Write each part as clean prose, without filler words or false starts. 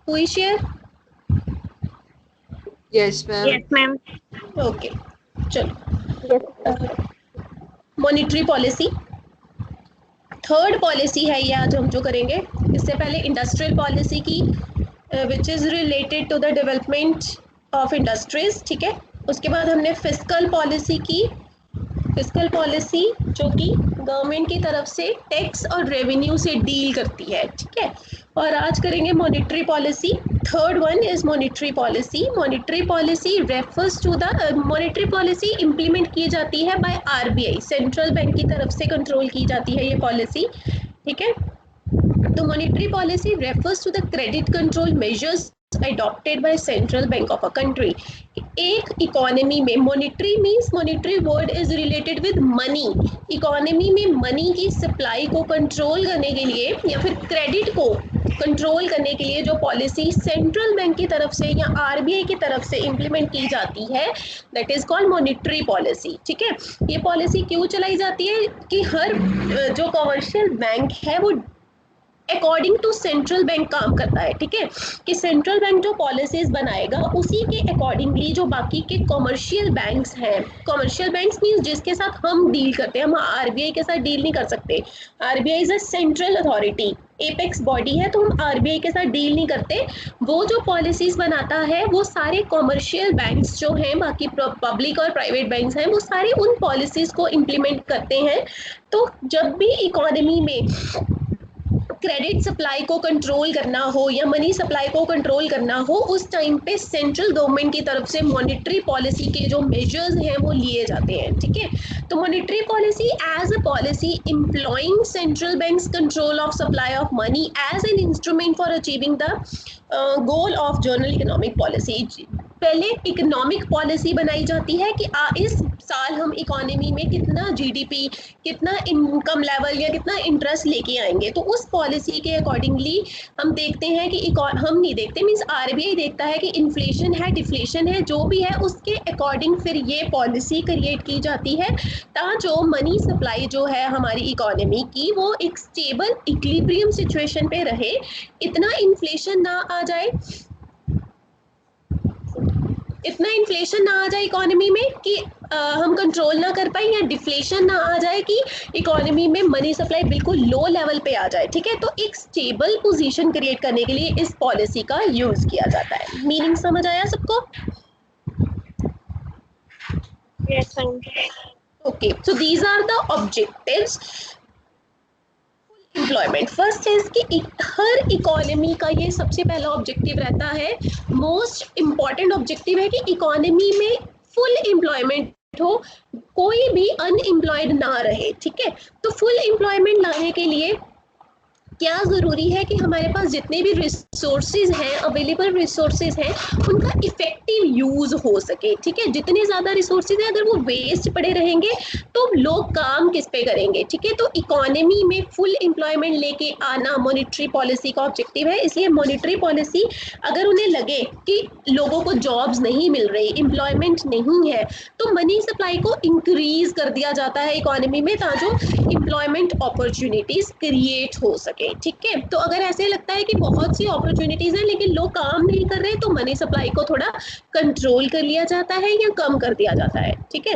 कोई share? Yes ma'am. Yes ma'am. Okay, चलो। Yes ma'am. Monetary policy third policy है ये आज हम जो करेंगे। इससे पहले इंडस्ट्रियल पॉलिसी की, which is related to the development of industries, ठीक है। उसके बाद हमने फिस्कल पॉलिसी की, फिस्कल पॉलिसी जो कि गवर्नमेंट की तरफ से टैक्स और रेवेन्यू से डील करती है, ठीक है। और आज करेंगे monetary policy. Third one is monetary policy. Monetary policy refers to the monetary policy implement की जाती है बाय आरबीआई, सेंट्रल बैंक की तरफ से कंट्रोल की जाती है ये पॉलिसी, ठीक है। तो monetary policy refers to the credit control measures adopted by central bank of a country। एक इकोनॉमी में monetary means monetary word is related with money. Economy में मनी की सप्लाई को कंट्रोल करने के लिए या फिर क्रेडिट को कंट्रोल करने के लिए जो पॉलिसी सेंट्रल बैंक की तरफ से या आरबीआई की तरफ से इम्प्लीमेंट की जाती है, that is called monetary policy, ठीक है। ये पॉलिसी क्यों चलाई जाती है कि हर जो कमर्शियल बैंक है वो अकॉर्डिंग टू सेंट्रल बैंक काम करता है, ठीक है। कि सेंट्रल बैंक जो पॉलिसीज बनाएगा उसी के अकॉर्डिंगली जो बाकी के कमर्शियल बैंक्स हैं, कमर्शियल बैंक्स मींस जिसके साथ हम डील करते हैं, हम आरबीआई के साथ डील नहीं कर सकते। RBI is a central authority, apex body है, तो हम आरबीआई के साथ डील नहीं करते। वो जो पॉलिसीज बनाता है वो सारे कमर्शियल बैंक्स जो हैं, बाकी पब्लिक और प्राइवेट बैंक्स हैं, वो सारे उन पॉलिसीज को इम्प्लीमेंट करते हैं। तो जब भी इकोनॉमी में क्रेडिट सप्लाई को कंट्रोल करना हो या मनी सप्लाई को कंट्रोल करना हो, उस टाइम पे सेंट्रल गवर्नमेंट की तरफ से मॉनेटरी पॉलिसी के जो मेजर्स हैं वो लिए जाते हैं, ठीक है। तो monetary policy as a policy employing central banks control of supply of money as an instrument for achieving the goal of general economic policy. पहले इकोनॉमिक पॉलिसी बनाई जाती है कि इस साल हम इकोनॉमी में कितना जीडीपी, कितना इनकम लेवल या कितना इंटरेस्ट लेके आएंगे। तो उस पॉलिसी के अकॉर्डिंगली हम देखते हैं कि हम नहीं देखते, मीन्स आरबीआई देखता है कि इन्फ्लेशन है, डिफ्लेशन है, जो भी है उसके अकॉर्डिंग फिर ये पॉलिसी क्रिएट की जाती है, ताकि जो मनी सप्लाई जो है हमारी इकोनॉमी की वो एक स्टेबल इक्विलिब्रियम सिचुएशन पे रहे, इतना इन्फ्लेशन ना आ जाए, इतना इन्फ्लेशन ना आ जाए इकोनॉमी में कि हम कंट्रोल ना कर पाए, या डिफ्लेशन ना आ जाए कि इकोनॉमी में मनी सप्लाई बिल्कुल लो लेवल पे आ जाए, ठीक है। तो एक स्टेबल पोजीशन क्रिएट करने के लिए इस पॉलिसी का यूज किया जाता है। मीनिंग समझ आया सबको? Yes ma'am. Okay, so these are the objectives employment. First है कि हर इकोनॉमी का ये सबसे पहला ऑब्जेक्टिव रहता है, मोस्ट इम्पॉर्टेंट ऑब्जेक्टिव है कि इकोनॉमी में फुल एम्प्लॉयमेंट हो, कोई भी अनएम्प्लॉयड ना रहे, ठीक है। तो फुल एम्प्लॉयमेंट लाने के लिए क्या ज़रूरी है कि हमारे पास जितने भी रिसोर्सेज हैं, अवेलेबल रिसोर्सेज हैं, उनका इफेक्टिव यूज़ हो सके, ठीक है। जितने ज़्यादा रिसोर्सेज हैं अगर वो वेस्ट पड़े रहेंगे तो लोग काम किस पे करेंगे, ठीक है। तो इकोनॉमी में फुल एम्प्लॉयमेंट लेके आना मॉनेटरी पॉलिसी का ऑब्जेक्टिव है। इसलिए मॉनेटरी पॉलिसी, अगर उन्हें लगे कि लोगों को जॉब्स नहीं मिल रही, एम्प्लॉयमेंट नहीं है, तो मनी सप्लाई को इंक्रीज कर दिया जाता है इकोनॉमी में, ताकि एम्प्लॉयमेंट अपॉर्चुनिटीज क्रिएट हो सके, ठीक है। तो अगर ऐसे लगता है कि बहुत सी अपॉर्चुनिटीज हैं लेकिन लोग काम नहीं कर रहे, तो मनी सप्लाई को थोड़ा कंट्रोल कर लिया जाता है या कम कर दिया जाता है, ठीक है।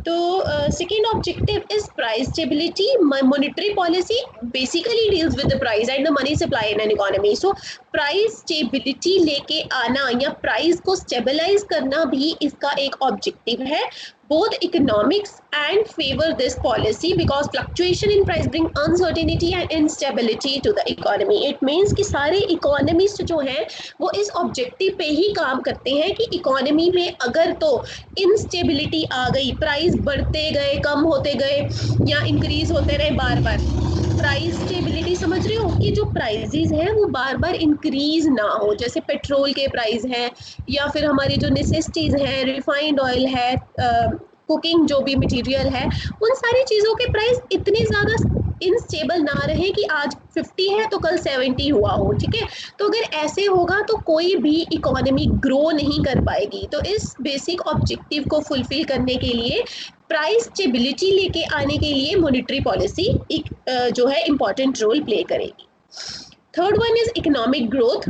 तो second objective is price stability. Monetary policy basically deals with the price and the money supply in an economy. So price stability लेके आना या प्राइस को स्टेबलाइज करना भी इसका एक ऑब्जेक्टिव है। Both economics and favor this policy because fluctuation in price bring uncertainty and instability to the economy. It means कि सारे इकोनॉमिस्ट जो हैं वो इस ऑब्जेक्टिव पे ही काम करते हैं कि इकोनॉमी में अगर तो इंस्टेबिलिटी आ गई, प्राइस बढ़ते गए, कम होते गए या इंक्रीज होते रहे बार बार, प्राइस स्टेबिलिटी समझ रहे हो कि जो प्राइजेज हैं वो बार बार इंक्रीज ना हो, जैसे पेट्रोल के प्राइस हैं या फिर हमारी जो नेसेसिटीज हैं, रिफाइंड ऑयल है, कुकिंग जो भी मटेरियल है, उन सारी चीज़ों के प्राइस इतने ज़्यादा इनस्टेबल ना रहे कि आज 50 है तो कल 70 हुआ हो, ठीक है। तो अगर ऐसे होगा तो कोई भी इकोनॉमी ग्रो नहीं कर पाएगी। तो इस बेसिक ऑब्जेक्टिव को फुलफिल करने के लिए, प्राइस स्टेबिलिटी लेके आने के लिए मॉनेटरी पॉलिसी एक जो है इम्पॉर्टेंट रोल प्ले करेगी। Third one is economic growth.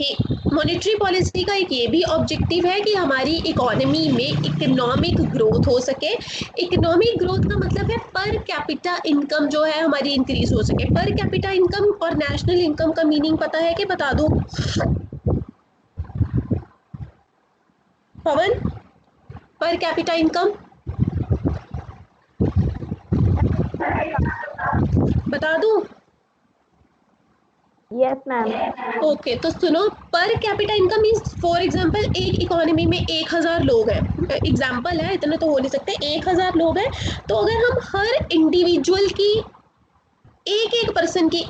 कि मॉनेटरी पॉलिसी का एक ये भी ऑब्जेक्टिव है कि हमारी इकोनॉमी में इकोनॉमिक ग्रोथ हो सके। इकोनॉमिक ग्रोथ का मतलब है पर कैपिटा इनकम जो है हमारी इंक्रीज हो सके। पर कैपिटा इनकम और नेशनल इनकम का मीनिंग पता है कि बता दो पवन? पर कैपिटा इनकम बता दूं? Yes ma'am. ओके, तो सुनो, per capita income means for example एक इकोनॉमी में 1000 लोग हैं, एग्जांपल है, इतना तो हो नहीं सकते, 1000 लोग हैं, तो अगर हम हर इंडिविजुअल की एक पर्सन की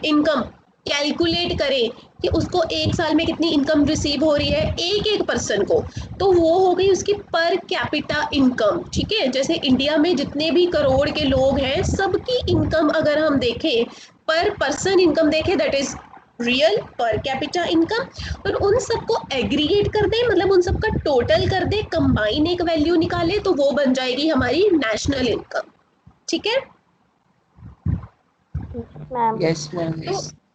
इनकम कैलकुलेट करें कि उसको एक साल में कितनी इनकम रिसीव हो रही है एक पर्सन को, तो वो हो गई उसकी पर कैपिटा इनकम। ठीक है, जैसे इंडिया में जितने भी करोड़ के लोग हैं सबकी इनकम अगर हम देखें, पर पर्सन इनकम देखें, that is real per capita income, और उन सबको एग्रीगेट कर दें, मतलब उन सबका टोटल कर दें, कंबाइन एक वैल्यू निकाले, तो वो बन जाएगी हमारी नेशनल इनकम। ठीक है मैम। Yes ma'am.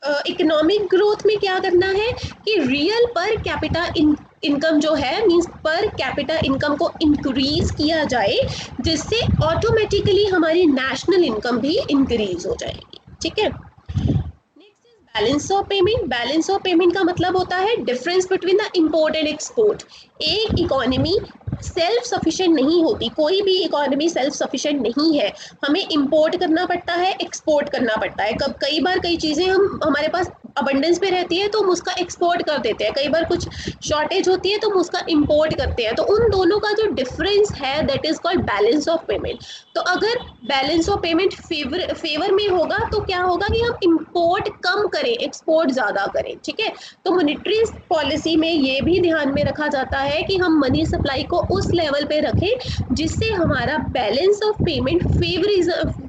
तो इकोनॉमिक ग्रोथ में क्या करना है कि रियल पर कैपिटा इनकम जो है मींस पर कैपिटा इनकम को इंक्रीज किया जाए, जिससे ऑटोमेटिकली हमारी नेशनल इनकम भी इंक्रीज हो जाएगी। ठीक है, next is balance of payment. Balance of payment का मतलब होता है difference between the import and export. एक इकोनॉमी सेल्फ सफिशिएंट नहीं होती, कोई भी इकोनॉमी सेल्फ सफिशिएंट नहीं है, हमें इंपोर्ट करना पड़ता है, एक्सपोर्ट करना पड़ता है। कई बार कई चीज़ें हमारे पास अबंडेंस पे रहती है तो हम उसका एक्सपोर्ट कर देते हैं, कई बार कुछ शॉर्टेज होती है तो हम उसका इंपोर्ट करते हैं, तो उन दोनों का जो डिफरेंस है that is called balance of payment. तो अगर बैलेंस ऑफ पेमेंट फेवर में होगा तो क्या होगा कि हम इंपोर्ट कम करें, एक्सपोर्ट ज़्यादा करें। ठीक है, तो मॉनेटरी पॉलिसी में ये भी ध्यान में रखा जाता है कि हम मनी सप्लाई को उस लेवल पे रखें जिससे हमारा balance of payment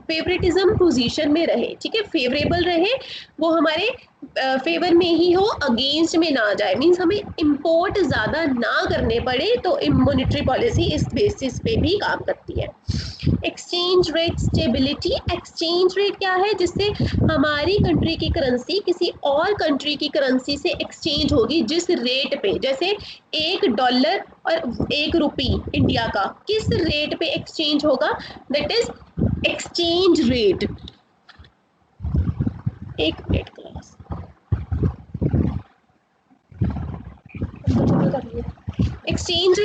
favouritism position में रहे। ठीक है, फेवरेबल रहे, वो हमारे फेवर में ही हो, अगेंस्ट में ना जाए, मींस हमें इंपोर्ट ज़्यादा ना करने पड़े, तो मॉनेटरी पॉलिसी इस बेसिस पे भी काम करती है। Exchange rate stability. Exchange rate क्या है? जिससे हमारी कंट्री की करेंसी किसी और कंट्री की करेंसी से एक्सचेंज होगी, जिस रेट पे, जैसे $1 और 1 रुपी इंडिया का किस रेट पे एक्सचेंज होगा, दैट इज एक्सचेंज रेट। एक मिनट क्लास एक्सचेंज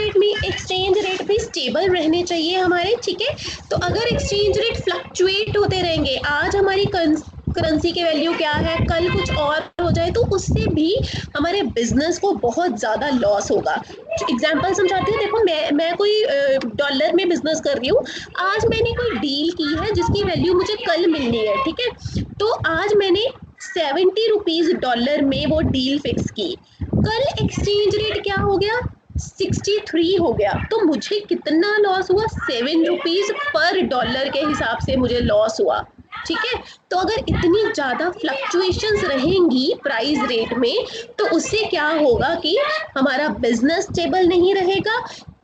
रेट भी स्टेबल रहने चाहिए हमारे। ठीक है, तो अगर एक्सचेंज रेट फ्लक्चुएट होते रहेंगे, आज हमारी करेंसी की वैल्यू क्या है, कल कुछ और हो जाए, तो उससे भी हमारे बिजनेस को बहुत ज़्यादा लॉस होगा। एग्जाम्पल समझाती हूँ, देखो मैं कोई डॉलर में बिजनेस कर रही हूँ, आज मैंने कोई डील की है जिसकी वैल्यू मुझे कल मिलनी है। ठीक है, तो आज मैंने 70 रुपीज़ डॉलर में वो डील फिक्स की, कल एक्सचेंज रेट क्या हो गया, 63 हो गया, तो मुझे कितना लॉस हुआ, 7 रुपीज़ पर डॉलर के हिसाब से मुझे लॉस हुआ। ठीक है, तो अगर इतनी ज़्यादा फ्लक्चुएशंस रहेंगी प्राइस रेट में, तो उससे क्या होगा कि हमारा बिजनेस स्टेबल नहीं रहेगा,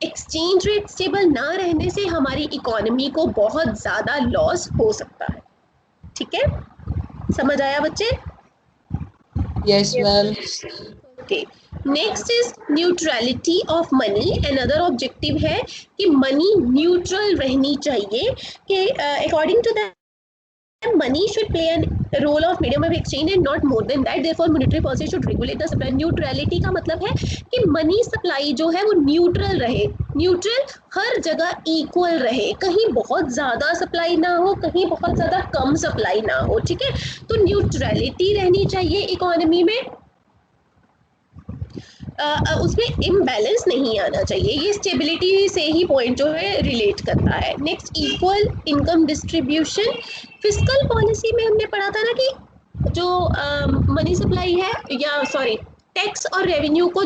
एक्सचेंज रेट स्टेबल ना रहने से हमारी इकोनॉमी को बहुत ज़्यादा लॉस हो सकता है। ठीक है, समझ आया बच्चे? Yes ma'am. Okay, next is neutrality of money. Another objective है कि मनी न्यूट्रल रहनी चाहिए, कि according to that money should play a role of medium of exchange and not more than that, therefore monetary policy should regulate the supply। Neutrality का मतलब है कि money supply जो है वो न्यूट्रल रहे, न्यूट्रल हर जगह इक्वल रहे, कहीं बहुत ज़्यादा सप्लाई ना हो, कहीं बहुत ज़्यादा कम सप्लाई ना हो। ठीक है, तो न्यूट्रलिटी रहनी चाहिए इकोनॉमी में, उसमें इम्बैलेंस नहीं आना चाहिए, ये स्टेबिलिटी से ही पॉइंट जो है रिलेट करता है। Next, equal income distribution. Fiscal policy में हमने पढ़ा था ना कि जो मनी सप्लाई है, या सॉरी टैक्स और रेवेन्यू को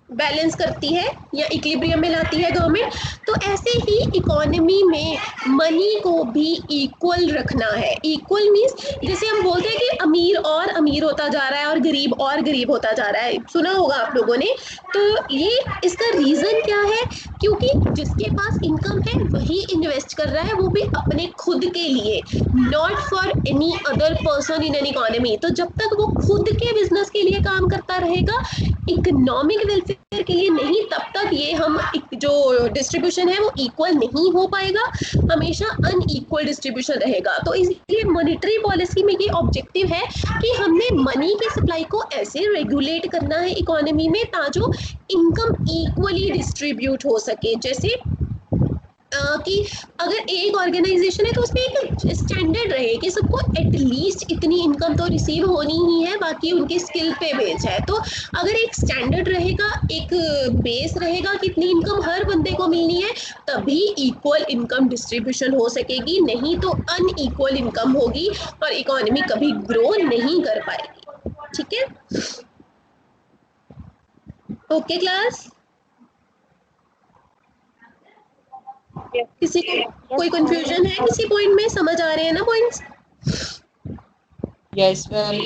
बैलेंस करती है या इक्विलिब्रियम में लाती है गवर्नमेंट, तो ऐसे ही इकोनॉमी में मनी को भी इक्वल रखना है। इक्वल मीन्स जैसे हम बोलते हैं कि अमीर और अमीर होता जा रहा है और गरीब और गरीब होता जा रहा है, सुना होगा आप लोगों ने। तो ये इसका रीज़न क्या है क्योंकि जिसके पास इनकम है वही इन्वेस्ट कर रहा है, वो भी अपने खुद के लिए, not for any other person in an economy. तो जब तक वो खुद के बिजनेस के लिए काम करता रहेगा, इकोनॉमिक वेलफेयर के लिए नहीं, तब तक ये हम जो डिस्ट्रीब्यूशन है वो इक्वल नहीं हो पाएगा, हमेशा अनइक्वल डिस्ट्रीब्यूशन रहेगा। तो इसलिए मॉनेटरी पॉलिसी में ये ऑब्जेक्टिव है कि हमने मनी की सप्लाई को ऐसे रेगुलेट करना है इकोनॉमी में ताकि इनकम इक्वली डिस्ट्रीब्यूट हो सके। जैसे कि अगर एक ऑर्गेनाइजेशन है तो उसमें एक स्टैंडर्ड रहे कि सबको एटलीस्ट इतनी इनकम तो रिसीव होनी ही है, बाकी उनके स्किल पे बेस है। तो अगर एक स्टैंडर्ड रहेगा, एक बेस रहेगा कि इतनी इनकम हर बंदे को मिलनी है, तभी इक्वल इनकम डिस्ट्रीब्यूशन हो सकेगी, नहीं तो अनइक्वल इनकम होगी और इकोनॉमी कभी ग्रो नहीं कर पाएगी। ठीक है, ओके क्लास? किसी को कोई कंफ्यूजन है किसी पॉइंट में? समझ आ रहे हैं ना points? Yes, ma'am.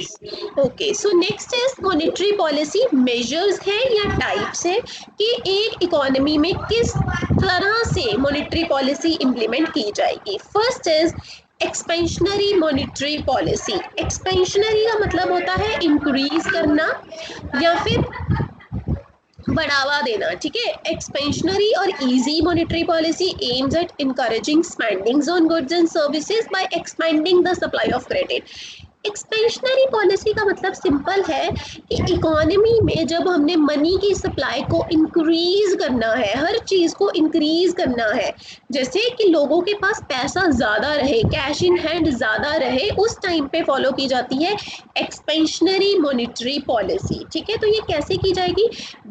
Okay, so next is monetary policy measures है या टाइप्स है कि एक इकोनॉमी में किस तरह से मॉनेटरी पॉलिसी इंप्लीमेंट की जाएगी। First is expansionary monetary policy. Expansionary का मतलब होता है इंक्रीज करना या फिर बढ़ावा देना। ठीक है, एक्सपेंशनरी और easy monetary policy aims eight encouraging spendings on goods and services by expanding the supply of credit. Expansionary policy का मतलब सिंपल है कि इकोनॉमी में जब हमने मनी की सप्लाई को इंक्रीज करना है, हर चीज को इंक्रीज करना है, जैसे कि लोगों के पास पैसा ज्यादा रहे, कैश इन हैंड ज्यादा रहे, उस टाइम पे फॉलो की जाती है एक्सपेंशनरी मॉनेटरी पॉलिसी। ठीक है, तो ये कैसे की जाएगी?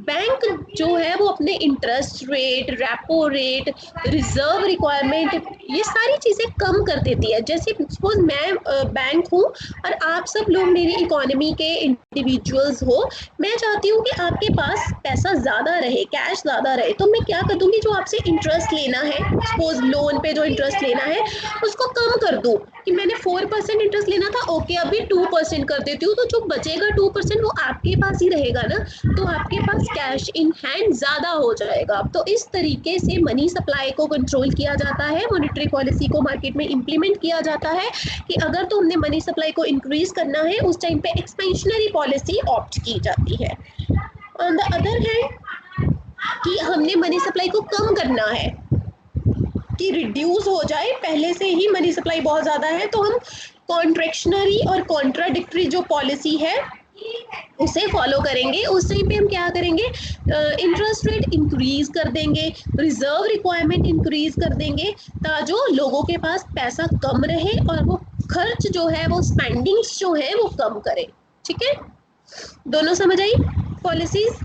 बैंक जो है वो अपने interest rate, repo rate, reserve requirement, ये सारी चीजें कम कर देती है। जैसे सपोज मैं बैंक हूँ और आप सब लोग मेरी इकोनॉमी के इंडिविजुअल्स हो, मैं चाहती हूँ कि आपके पास पैसा ज्यादा रहे, कैश ज्यादा रहे, तो मैं क्या कर दूंगी, जो आपसे इंटरेस्ट लेना है, सपोज लोन पे जो इंटरेस्ट लेना है उसको कम कर दूं, कि मैंने 4% इंटरेस्ट लेना था, ओके अभी 2% कर देती हूँ, तो जो बचेगा 2% वो आपके पास ही रहेगा ना, तो आपके पास कैश इन हैंड ज्यादा हो जाएगा। तो इस तरीके से मनी सप्लाई को कंट्रोल किया जाता है, मॉनेटरी पॉलिसी को मार्केट में इंप्लीमेंट किया जाता है कि अगर तो हमने मनी सप्लाई को इंक्रीज करना है, उस टाइम पे एक्सपेंशनरी पॉलिसी ऑप्ट की जाती है। ऑन द अदर हैंड कि हमने मनी सप्लाई को कम करना है कि रिड्यूस हो जाए, पहले से ही मनी सप्लाई बहुत ज़्यादा है, तो हम कॉन्ट्रैक्शनरी और कॉन्ट्राडिक्टरी जो पॉलिसी है उसे फॉलो करेंगे। उस टाइम पे हम क्या करेंगे, इंटरेस्ट रेट इंक्रीज कर देंगे, रिजर्व रिक्वायरमेंट इंक्रीज कर देंगे, ताकि लोगों के पास पैसा कम रहे और वो खर्च जो है, वो स्पेंडिंग्स जो है वो कम करें। ठीक है, दोनों समझ आई policies?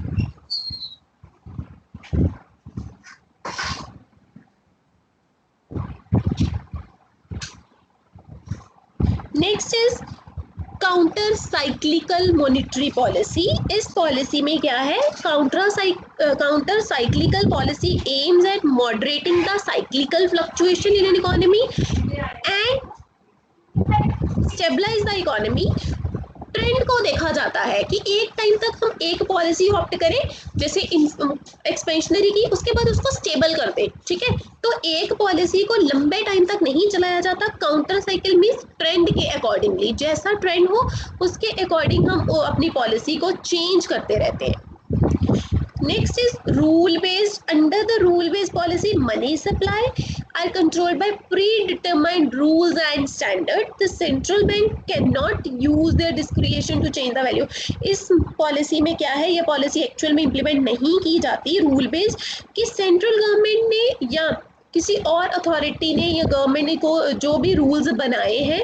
Next is counter cyclical monetary policy. इस पॉलिसी में क्या है, counter cyclical policy aims at moderating the cyclical fluctuation in an economy and stabilise the economy. Trend को देखा जाता है कि एक टाइम तक हम एक पॉलिसी ऑप्ट करें, जैसे एक्सपेंशनरी की, उसके बाद उसको स्टेबल कर दें। ठीक है, तो एक पॉलिसी को लंबे टाइम तक नहीं चलाया जाता। काउंटर साइकिल मीन्स ट्रेंड के अकॉर्डिंगली, जैसा ट्रेंड हो उसके अकॉर्डिंग हम अपनी पॉलिसी को चेंज करते रहते हैं। Next is rule based. Under the rule based policy, money supply are controlled by predetermined rules and standards. The central bank cannot use their discretion to change the value. इस policy में क्या है, ये policy actual में implement नहीं की जाती rule based, कि सेंट्रल गवर्नमेंट ने या किसी और अथॉरिटी ने या गवर्नमेंट ने को जो भी रूल्स बनाए हैं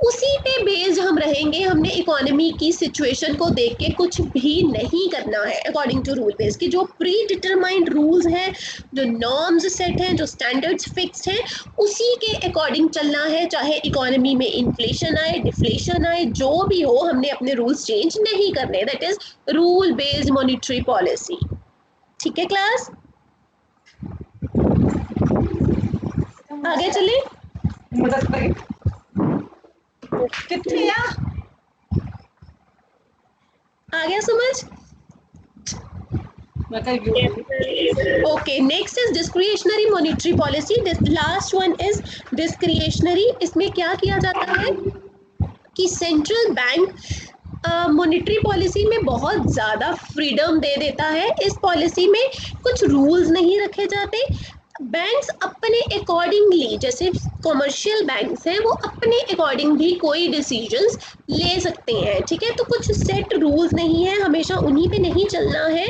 उसी पे बेस्ड हम रहेंगे। हमने इकोनॉमी की सिचुएशन को देख के कुछ भी नहीं करना है अकॉर्डिंग टू रूल बेस्ड, कि जो प्री डिटरमाइंड रूल्स हैं, जो नॉर्म्स सेट हैं, जो स्टैंडर्ड्स फिक्स्ड हैं, उसी के अकॉर्डिंग चलना है। चाहे इकोनॉमी में इन्फ्लेशन आए, डिफ्लेशन आए, जो भी हो, हमने अपने रूल्स चेंज नहीं करने। That is rule based monetary policy. ठीक है क्लास, आगे चले। कितने आ गया समझ? मैं कहीं भी Yes, हूँ। sir. Okay, next is discretionary monetary policy. This last one is discretionary. इसमें क्या किया जाता है कि सेंट्रल बैंक मॉनेटरी पॉलिसी में बहुत ज़्यादा फ्रीडम दे देता है। इस पॉलिसी में कुछ रूल्स नहीं रखे जाते। बैंक्स अपने अकॉर्डिंगली, जैसे कॉमर्शियल बैंक्स हैं, वो अपने अकॉर्डिंग भी कोई डिसीजंस ले सकते हैं, ठीक है। तो कुछ सेट रूल्स नहीं है, हमेशा उन्हीं पे नहीं चलना है।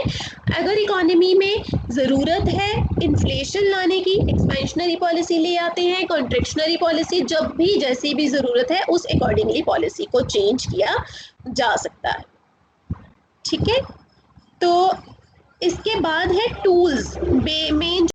अगर इकोनॉमी में ज़रूरत है इन्फ्लेशन लाने की, एक्सपेंशनरी पॉलिसी ले आते हैं, कॉन्ट्रैक्शनरी पॉलिसी, जब भी जैसी भी ज़रूरत है उस अकॉर्डिंगली पॉलिसी को चेंज किया जा सकता है, ठीक है। तो इसके बाद है टूल्स, मेन